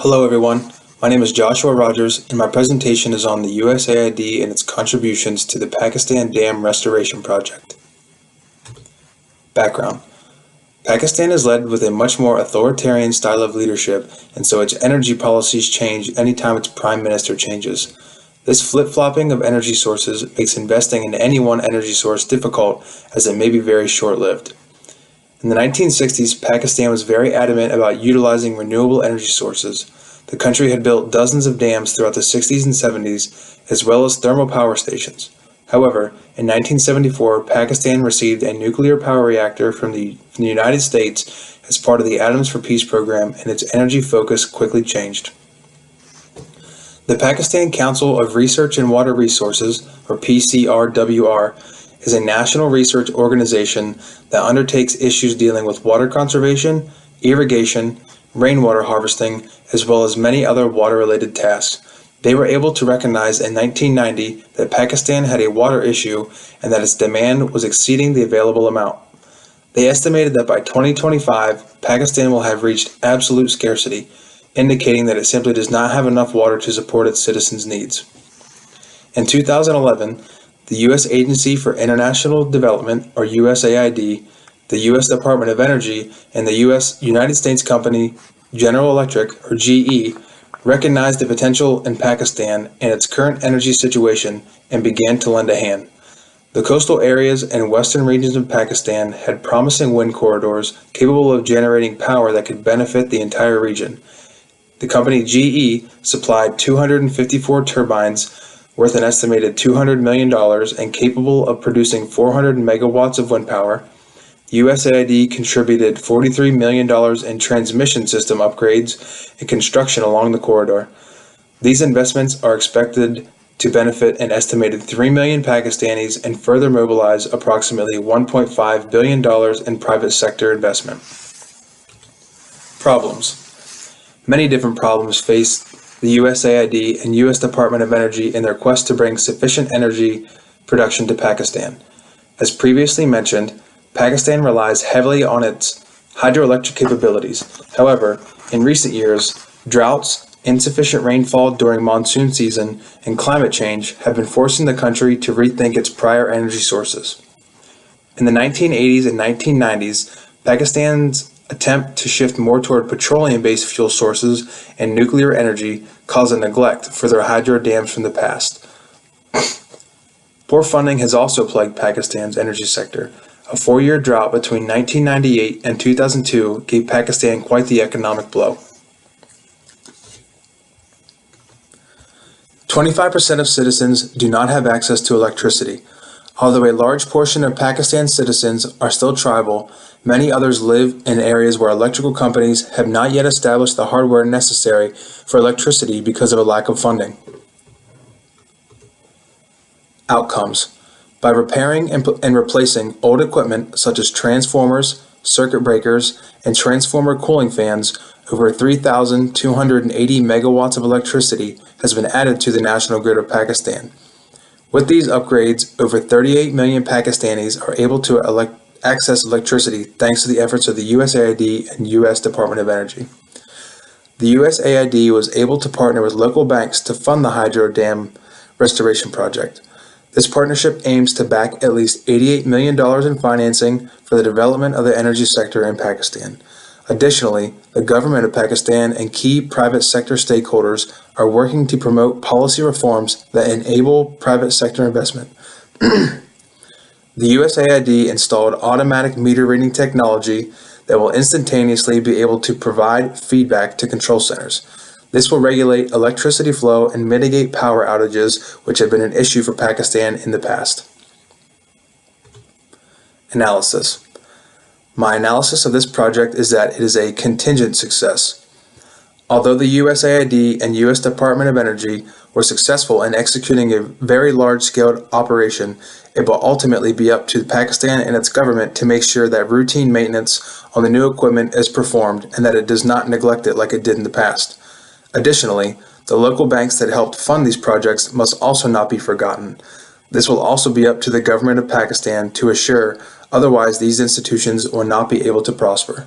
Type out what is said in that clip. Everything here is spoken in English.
Hello everyone, my name is Joshua Rogers and my presentation is on the USAID and its contributions to the Pakistan Dam Restoration Project. Background: Pakistan is led with a much more authoritarian style of leadership, and so its energy policies change anytime its prime minister changes. This flip-flopping of energy sources makes investing in any one energy source difficult, as it may be very short-lived. In the 1960s, Pakistan was very adamant about utilizing renewable energy sources. The country had built dozens of dams throughout the 60s and 70s, as well as thermal power stations. However, in 1974, Pakistan received a nuclear power reactor from the United States as part of the Atoms for Peace program, and its energy focus quickly changed. The Pakistan Council of Research and Water Resources, or PCRWR, is a national research organization that undertakes issues dealing with water conservation, irrigation, rainwater harvesting, as well as many other water-related tasks. They were able to recognize in 1990 that Pakistan had a water issue and that its demand was exceeding the available amount. They estimated that by 2025, Pakistan will have reached absolute scarcity, indicating that it simply does not have enough water to support its citizens' needs. In 2011, the U.S. Agency for International Development, or USAID, the U.S. Department of Energy, and the United States company General Electric, or GE, recognized the potential in Pakistan and its current energy situation and began to lend a hand. The coastal areas and western regions of Pakistan had promising wind corridors capable of generating power that could benefit the entire region. The company GE supplied 254 turbines worth an estimated $200 million and capable of producing 400 megawatts of wind power. USAID contributed $43 million in transmission system upgrades and construction along the corridor. These investments are expected to benefit an estimated 3 million Pakistanis and further mobilize approximately $1.5 billion in private sector investment. Problems. Many different problems face the USAID and U.S. Department of Energy in their quest to bring sufficient energy production to Pakistan. As previously mentioned, Pakistan relies heavily on its hydroelectric capabilities. However, in recent years, droughts, insufficient rainfall during monsoon season, and climate change have been forcing the country to rethink its prior energy sources. In the 1980s and 1990s, Pakistan's attempt to shift more toward petroleum-based fuel sources and nuclear energy caused a neglect for their hydro dams from the past. Poor funding has also plagued Pakistan's energy sector. A 4-year drought between 1998 and 2002 gave Pakistan quite the economic blow. 25% of citizens do not have access to electricity. Although a large portion of Pakistan's citizens are still tribal, many others live in areas where electrical companies have not yet established the hardware necessary for electricity because of a lack of funding. Outcomes. By repairing and replacing old equipment such as transformers, circuit breakers, and transformer cooling fans, over 3,280 megawatts of electricity has been added to the national grid of Pakistan. With these upgrades, over 38 million Pakistanis are able to access electricity thanks to the efforts of the USAID and U.S. Department of Energy. The USAID was able to partner with local banks to fund the hydro dam restoration project. This partnership aims to back at least $88 million in financing for the development of the energy sector in Pakistan. Additionally, the government of Pakistan and key private sector stakeholders are working to promote policy reforms that enable private sector investment. The USAID installed automatic meter reading technology that will instantaneously be able to provide feedback to control centers. This will regulate electricity flow and mitigate power outages, which have been an issue for Pakistan in the past. Analysis. My analysis of this project is that it is a contingent success. Although the USAID and U.S. Department of Energy were successful in executing a very large-scale operation, it will ultimately be up to Pakistan and its government to make sure that routine maintenance on the new equipment is performed and that it does not neglect it like it did in the past. Additionally, the local banks that helped fund these projects must also not be forgotten. This will also be up to the government of Pakistan to assure, otherwise these institutions will not be able to prosper.